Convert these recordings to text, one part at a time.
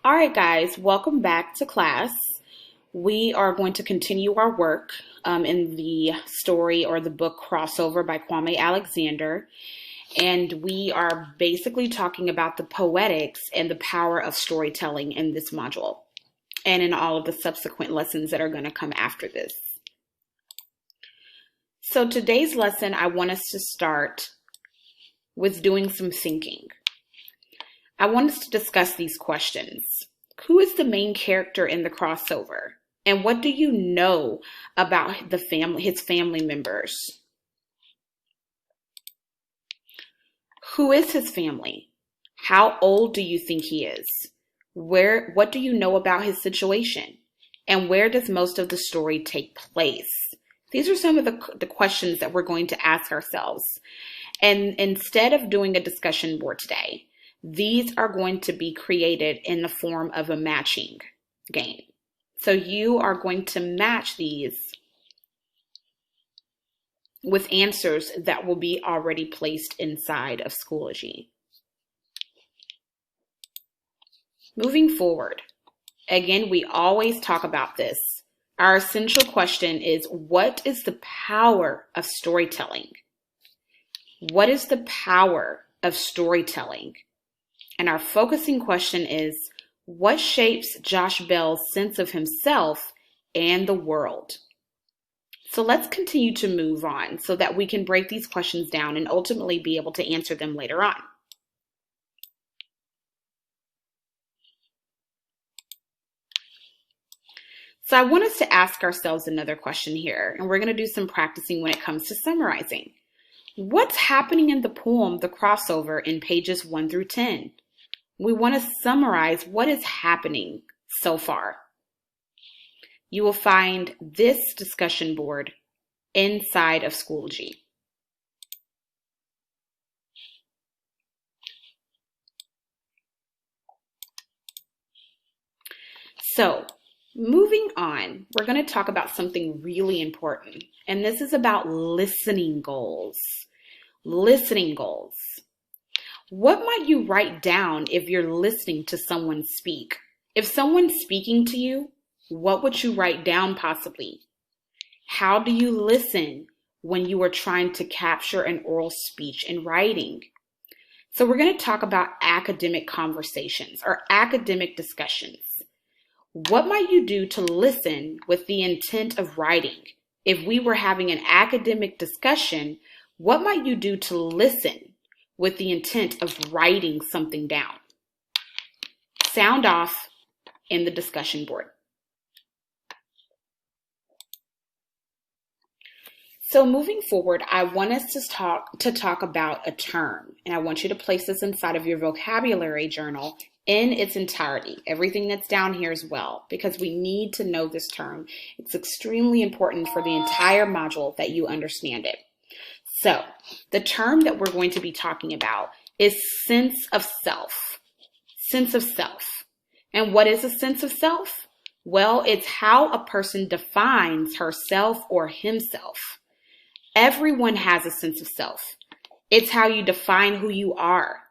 All right, guys, welcome back to class. We are going to continue our work in the story or the book Crossover by Kwame Alexander. And we are basically talking about the poetics and the power of storytelling in this module and in all of the subsequent lessons that are going to come after this. So today's lesson, I want us to start with doing some thinking. I want us to discuss these questions. Who is the main character in the crossover? And what do you know about his family members? Who is his family? How old do you think he is? What do you know about his situation? And where does most of the story take place? These are some of the questions that we're going to ask ourselves. And instead of doing a discussion board today, these are going to be created in the form of a matching game. So you are going to match these with answers that will be already placed inside of Schoology. Moving forward, again, we always talk about this. Our essential question is, what is the power of storytelling? What is the power of storytelling? And our focusing question is, what shapes Josh Bell's sense of himself and the world? So let's continue to move on so that we can break these questions down and ultimately be able to answer them later on. So I want us to ask ourselves another question here, and we're going to do some practicing when it comes to summarizing. What's happening in the poem, The Crossover, in pages 1 through 10? We want to summarize what is happening so far. You will find this discussion board inside of Schoology. So, moving on, we're going to talk about something really important, and this is about listening goals. Listening goals. What might you write down if you're listening to someone speak? If someone's speaking to you, what would you write down possibly? How do you listen when you are trying to capture an oral speech in writing? So we're going to talk about academic conversations or academic discussions. What might you do to listen with the intent of writing? If we were having an academic discussion, what might you do to listen with the intent of writing something down? Sound off in the discussion board. So moving forward, I want us to talk about a term, and I want you to place this inside of your vocabulary journal in its entirety, everything that's down here as well, because we need to know this term. It's extremely important for the entire module that you understand it. So the term that we're going to be talking about is sense of self. Sense of self. And what is a sense of self? Well, it's how a person defines herself or himself. Everyone has a sense of self. It's how you define who you are,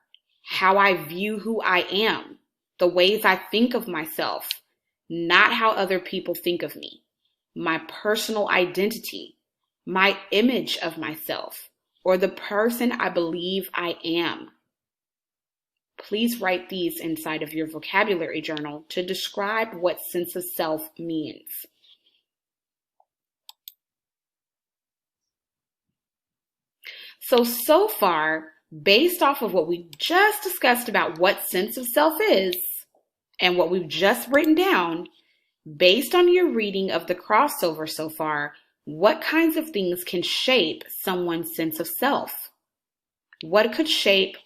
how I view who I am, the ways I think of myself, not how other people think of me, my personal identity, my image of myself, or the person I believe I am. Please write these inside of your vocabulary journal to describe what sense of self means. So far, based off of what we just discussed about what sense of self is and what we've just written down, based on your reading of the crossover so far, what kinds of things can shape someone's sense of self? What could shape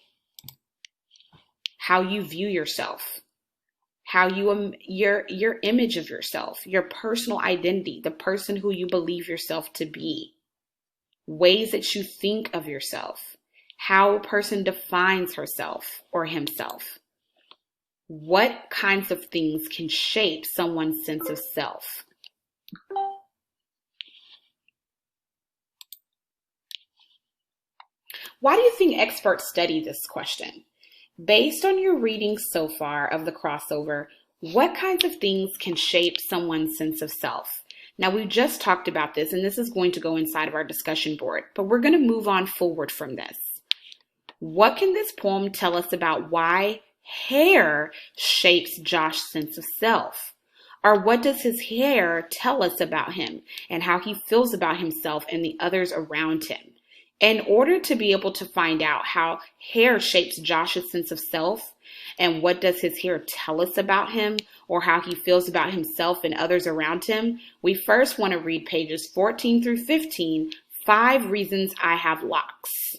how you view yourself, how your image of yourself, your personal identity, the person who you believe yourself to be, ways that you think of yourself, how a person defines herself or himself? What kinds of things can shape someone's sense of self? Why do you think experts study this question? Based on your reading so far of the crossover, what kinds of things can shape someone's sense of self? Now, we just talked about this, and this is going to go inside of our discussion board, but we're going to move on forward from this. What can this poem tell us about why hair shapes Josh's sense of self? Or what does his hair tell us about him and how he feels about himself and the others around him? In order to be able to find out how hair shapes Josh's sense of self and what does his hair tell us about him or how he feels about himself and others around him, we first want to read pages 14 through 15, 5 Reasons I Have Locks.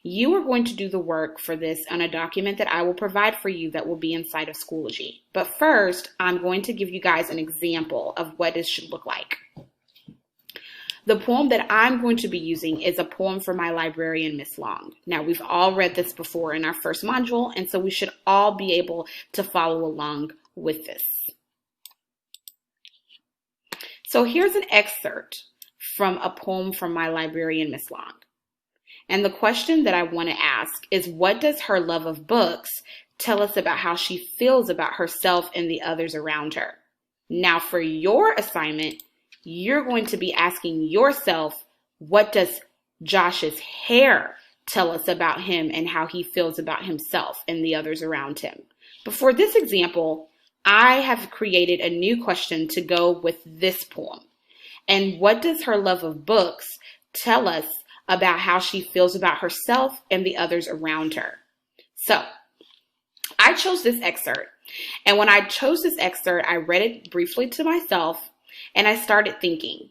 You are going to do the work for this on a document that I will provide for you that will be inside of Schoology. But first, I'm going to give you guys an example of what this should look like. The poem that I'm going to be using is a poem for my librarian, Miss Long. Now, we've all read this before in our first module, and so we should all be able to follow along with this. So here's an excerpt from a poem from my librarian, Miss Long. And the question that I want to ask is, what does her love of books tell us about how she feels about herself and the others around her? Now, for your assignment, you're going to be asking yourself, what does Josh's hair tell us about him and how he feels about himself and the others around him? But for this example, I have created a new question to go with this poem. And what does her love of books tell us about how she feels about herself and the others around her? So I chose this excerpt. And when I chose this excerpt, I read it briefly to myself. And I started thinking,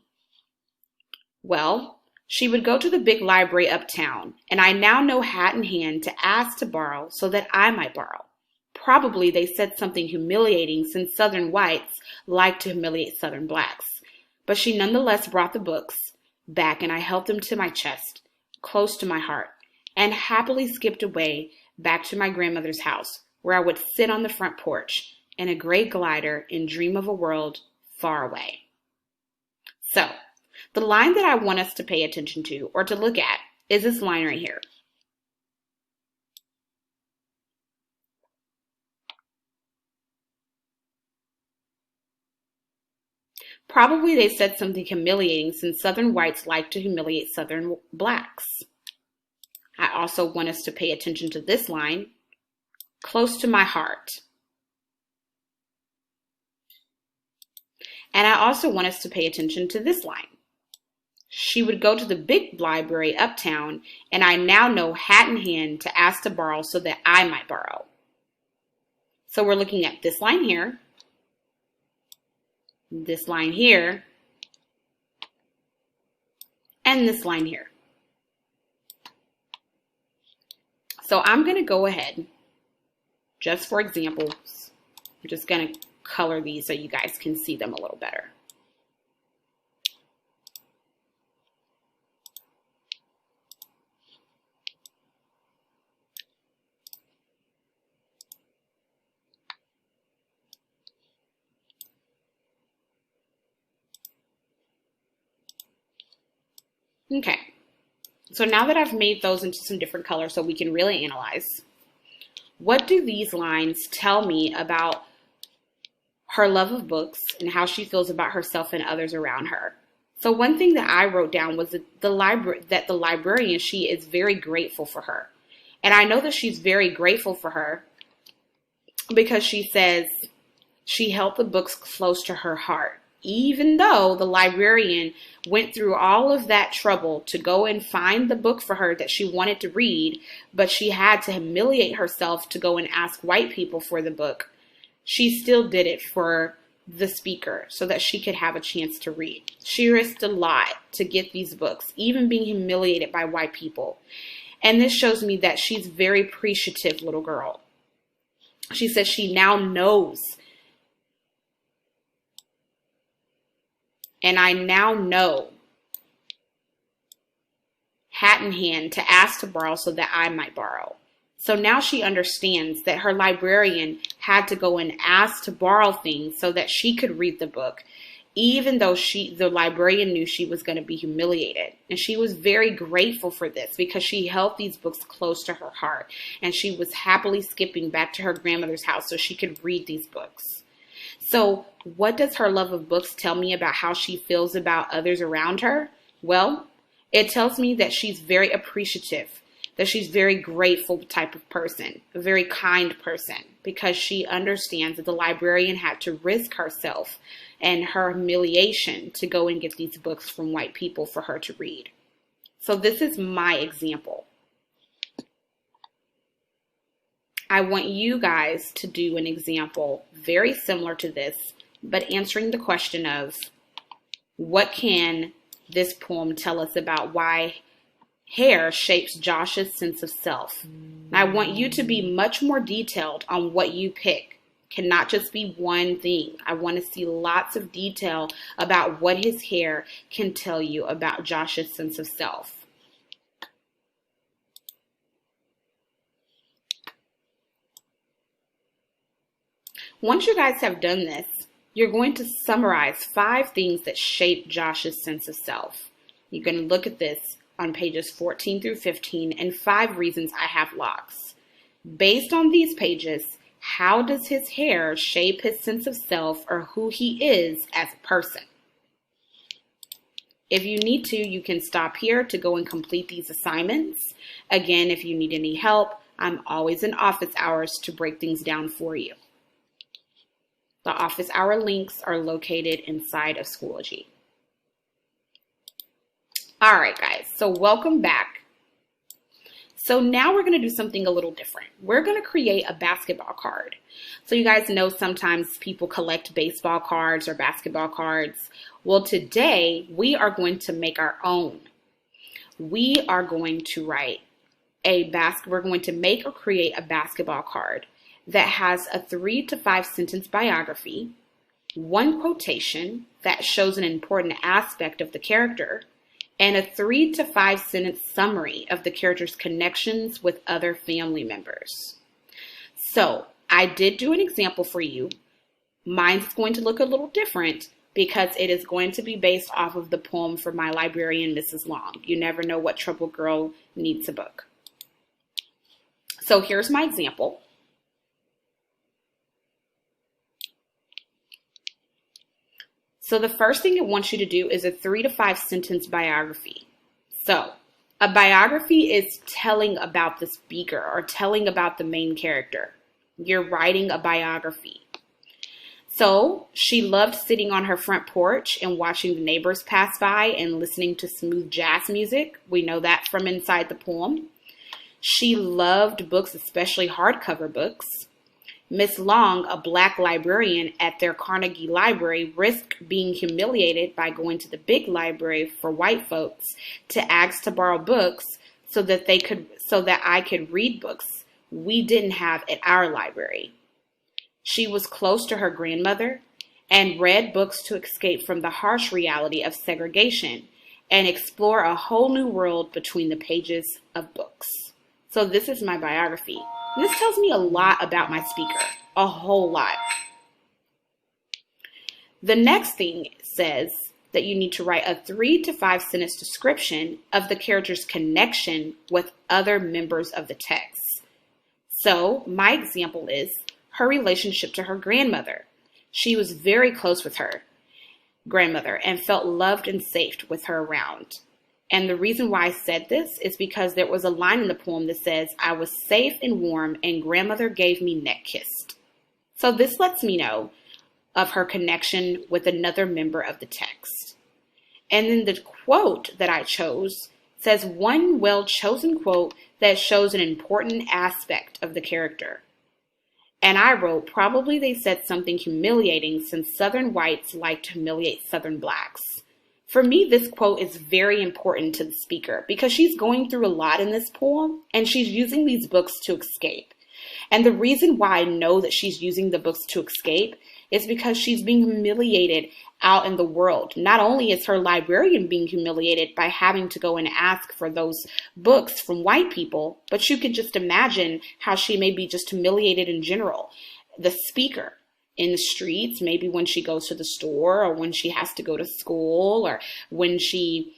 well, she would go to the big library uptown, and I now know hat in hand to ask to borrow so that I might borrow. Probably they said something humiliating since Southern whites like to humiliate Southern blacks. But she nonetheless brought the books back, and I held them to my chest, close to my heart, and happily skipped away back to my grandmother's house, where I would sit on the front porch in a gray glider and dream of a world far away. So, the line that I want us to pay attention to or to look at is this line right here. Probably they said something humiliating since Southern whites like to humiliate Southern blacks. I also want us to pay attention to this line, close to my heart. And I also want us to pay attention to this line. She would go to the big library uptown, and I now know hat in hand to ask to borrow so that I might borrow. So we're looking at this line here, this line here, and this line here. So I'm going to go ahead, just for examples, I'm just going to color these so you guys can see them a little better. Okay, so now that I've made those into some different colors so we can really analyze, what do these lines tell me about her love of books and how she feels about herself and others around her? So one thing that I wrote down was that the librarian, she is very grateful for her. And I know that she's very grateful for her because she says she held the books close to her heart. Even though the librarian went through all of that trouble to go and find the book for her that she wanted to read, but she had to humiliate herself to go and ask white people for the book, she still did it for the speaker so that she could have a chance to read. She risked a lot to get these books, even being humiliated by white people. And this shows me that she's a very appreciative little girl. She says she now knows. And I now know, hat in hand, to ask to borrow so that I might borrow. So now she understands that her librarian had to go and ask to borrow things so that she could read the book. even though the librarian knew she was going to be humiliated. And she was very grateful for this because she held these books close to her heart. And she was happily skipping back to her grandmother's house so she could read these books. So what does her love of books tell me about how she feels about others around her? Well, it tells me that she's very appreciative, that she's very grateful type of person, a very kind person, because she understands that the librarian had to risk herself and her humiliation to go and get these books from white people for her to read. So this is my example. I want you guys to do an example very similar to this, but answering the question of what can this poem tell us about why hair shapes Josh's sense of self. And I want you to be much more detailed on what you pick. It cannot just be one thing. I want to see lots of detail about what his hair can tell you about Josh's sense of self. Once you guys have done this, you're going to summarize 5 things that shape Josh's sense of self. You're going to look at this on pages 14 through 15 and 5 reasons I have locks. Based on these pages, how does his hair shape his sense of self or who he is as a person? If you need to, you can stop here to go and complete these assignments. Again, if you need any help, I'm always in office hours to break things down for you. The office hour links are located inside of Schoology. All right, guys, so welcome back. So now we're going to do something a little different. We're going to create a basketball card. So you guys know sometimes people collect baseball cards or basketball cards. Well, today we are going to make our own. We are going to we're going to make or create a basketball card that has a 3 to 5 sentence biography, 1 quotation that shows an important aspect of the character, and a 3 to 5 sentence summary of the character's connections with other family members. So I did do an example for you. Mine's going to look a little different because it is going to be based off of the poem for my librarian, Mrs. Long. You never know what troubled girl needs a book. So here's my example. So the first thing it wants you to do is a 3 to 5 sentence biography. So a biography is telling about the speaker or telling about the main character. You're writing a biography. So she loved sitting on her front porch and watching the neighbors pass by and listening to smooth jazz music. We know that from inside the poem. She loved books, especially hardcover books. Miss Long, a black librarian at their Carnegie Library, risked being humiliated by going to the big library for white folks to ask to borrow books so that I could read books we didn't have at our library. She was close to her grandmother and read books to escape from the harsh reality of segregation and explore a whole new world between the pages of books. So this is my biography. And this tells me a lot about my speaker, a whole lot. The next thing says that you need to write a 3 to 5 sentence description of the character's connection with other members of the text. So my example is her relationship to her grandmother. She was very close with her grandmother and felt loved and safe with her around. And the reason why I said this is because there was a line in the poem that says, "I was safe and warm and grandmother gave me neck kissed." So this lets me know of her connection with another member of the text. And then the quote that I chose says one well-chosen quote that shows an important aspect of the character. And I wrote, probably they said something humiliating since Southern whites like to humiliate Southern blacks. For me, this quote is very important to the speaker because she's going through a lot in this poem and she's using these books to escape. And the reason why I know that she's using the books to escape is because she's being humiliated out in the world. Not only is her librarian being humiliated by having to go and ask for those books from white people, but you can just imagine how she may be just humiliated in general. The speaker. in the streets, maybe when she goes to the store or when she has to go to school or when she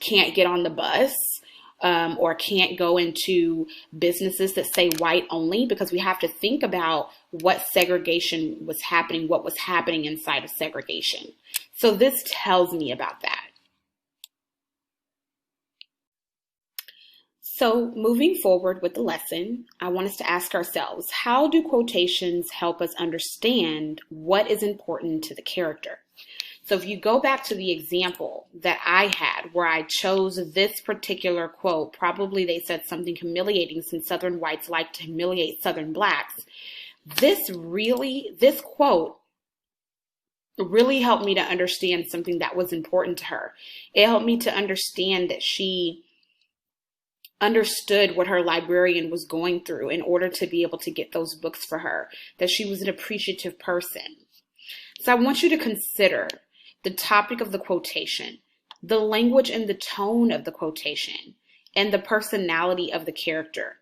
can't get on the bus, or can't go into businesses that say white only, because we have to think about what segregation was happening, what was happening inside of segregation. So this tells me about that. So moving forward with the lesson, I want us to ask ourselves, how do quotations help us understand what is important to the character? So if you go back to the example that I had where I chose this particular quote, probably they said something humiliating since Southern whites like to humiliate Southern blacks. This quote really helped me to understand something that was important to her. It helped me to understand that she understood what her librarian was going through in order to be able to get those books for her, that she was an appreciative person. So I want you to consider the topic of the quotation, the language and the tone of the quotation, and the personality of the character.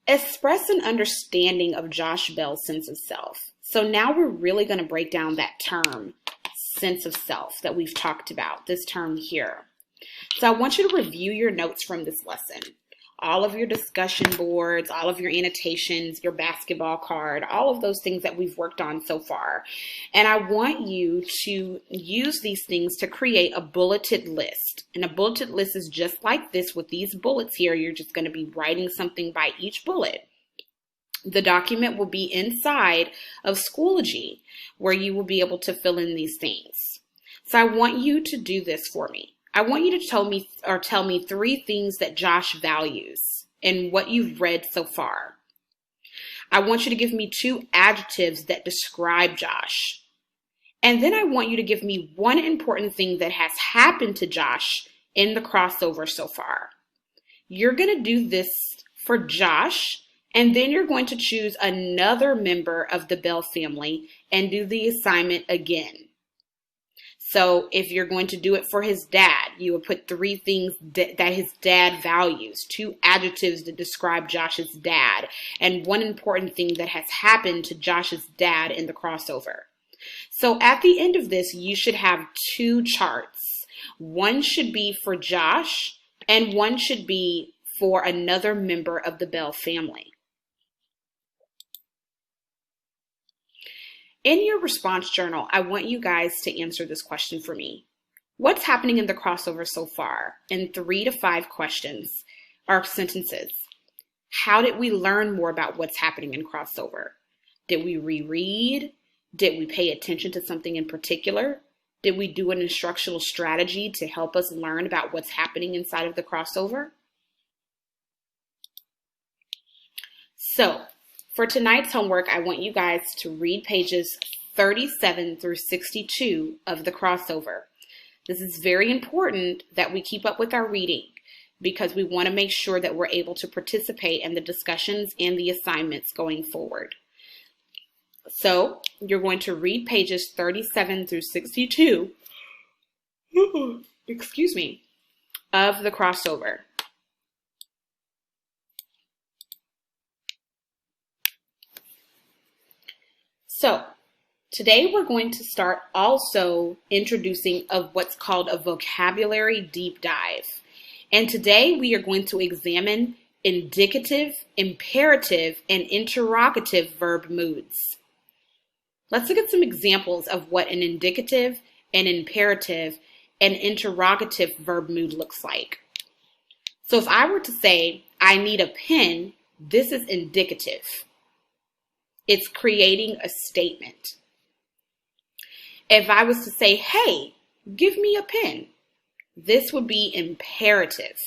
Express an understanding of Josh Bell's sense of self. So now we're really going to break down that term, sense of self, that we've talked about, this term here. So I want you to review your notes from this lesson. All of your discussion boards, all of your annotations, your basketball card, all of those things that we've worked on so far. And I want you to use these things to create a bulleted list. And a bulleted list is just like this with these bullets here. You're just going to be writing something by each bullet. The document will be inside of Schoology, where you will be able to fill in these things. So I want you to do this for me. I want you to tell me 3 things that Josh values in what you've read so far. I want you to give me 2 adjectives that describe Josh. And then I want you to give me 1 important thing that has happened to Josh in the crossover so far. You're going to do this for Josh, and then you're going to choose another member of the Bell family and do the assignment again. So if you're going to do it for his dad, you would put 3 things that his dad values, 2 adjectives that describe Josh's dad, and 1 important thing that has happened to Josh's dad in the crossover. So at the end of this, you should have 2 charts. 1 should be for Josh, and 1 should be for another member of the Bell family. In your response journal, I want you guys to answer this question for me. What's happening in the crossover so far? In 3 to 5 questions or sentences. How did we learn more about what's happening in crossover? Did we reread? Did we pay attention to something in particular? Did we do an instructional strategy to help us learn about what's happening inside of the crossover? So, for tonight's homework, I want you guys to read pages 37 through 62 of the crossover. This is very important that we keep up with our reading because we want to make sure that we're able to participate in the discussions and the assignments going forward. So you're going to read pages 37 through 62, excuse me, of the crossover. So today we're going to start also introducing what's called a vocabulary deep dive. And today we are going to examine indicative, imperative, and interrogative verb moods. Let's look at some examples of what an indicative, an imperative, and interrogative verb mood looks like. So if I were to say, I need a pen, this is indicative. It's creating a statement. If I was to say, hey, give me a pen, this would be imperative.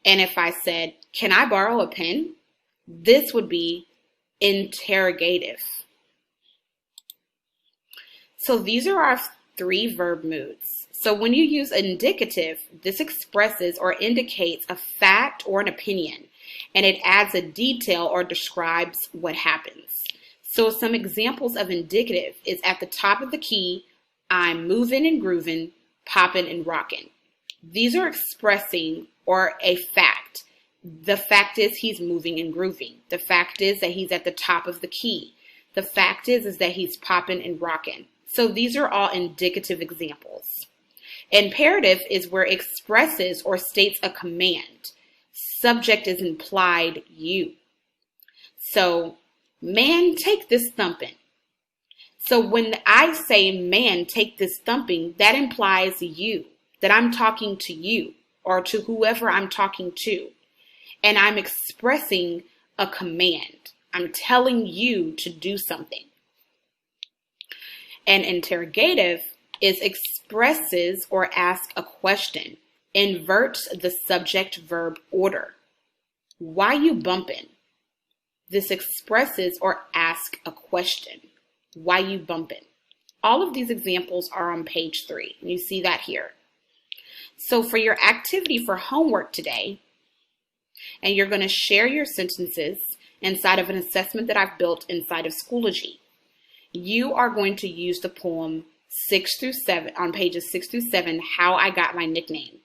And if I said, can I borrow a pen? This would be interrogative. So these are our 3 verb moods. So when you use indicative, this expresses or indicates a fact or an opinion, and it adds a detail or describes what happens. So some examples of indicative is at the top of the key, I'm moving and grooving, popping and rocking. These are expressing or a fact. The fact is he's moving and grooving. The fact is that he's at the top of the key. The fact is that he's popping and rocking. So these are all indicative examples. Imperative is where it expresses or states a command. Subject is implied you. So, man, take this thumping. So when I say, man, take this thumping, that implies you, that I'm talking to you or to whoever I'm talking to. And I'm expressing a command. I'm telling you to do something. And interrogative is expresses or asks a question, inverts the subject-verb order. Why you bumping? This expresses or asks a question. Why you bumping? All of these examples are on page 3, and you see that here. So for your activity for homework today, and you're going to share your sentences inside of an assessment that I've built inside of Schoology. You are going to use the poem 6 through 7, on pages 6 through 7, How I Got My Nickname.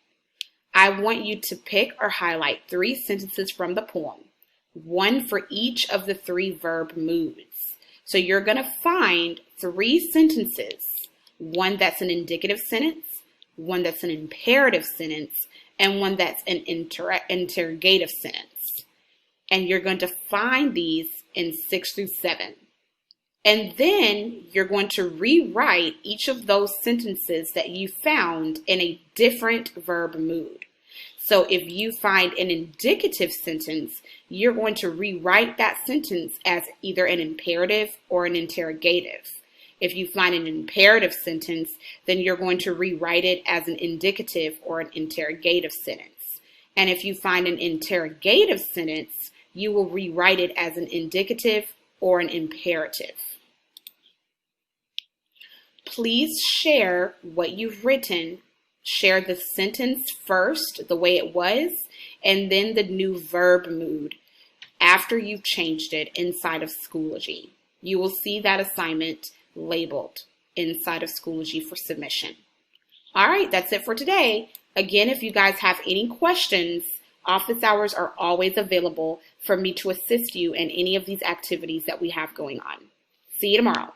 I want you to pick or highlight 3 sentences from the poem, 1 for each of the 3 verb moods. So you're going to find 3 sentences, 1 that's an indicative sentence, 1 that's an imperative sentence, and 1 that's an interrogative sentence. And you're going to find these in 6 through 7. And then you're going to rewrite each of those sentences that you found in a different verb mood. So if you find an indicative sentence, you're going to rewrite that sentence as either an imperative or an interrogative. If you find an imperative sentence, then you're going to rewrite it as an indicative or an interrogative sentence. And if you find an interrogative sentence, you will rewrite it as an indicative or an imperative. Please share what you've written. Share the sentence first, the way it was, and then the new verb mood after you've changed it inside of Schoology. You will see that assignment labeled inside of Schoology for submission. All right, that's it for today. Again, if you guys have any questions, office hours are always available for me to assist you in any of these activities that we have going on. See you tomorrow.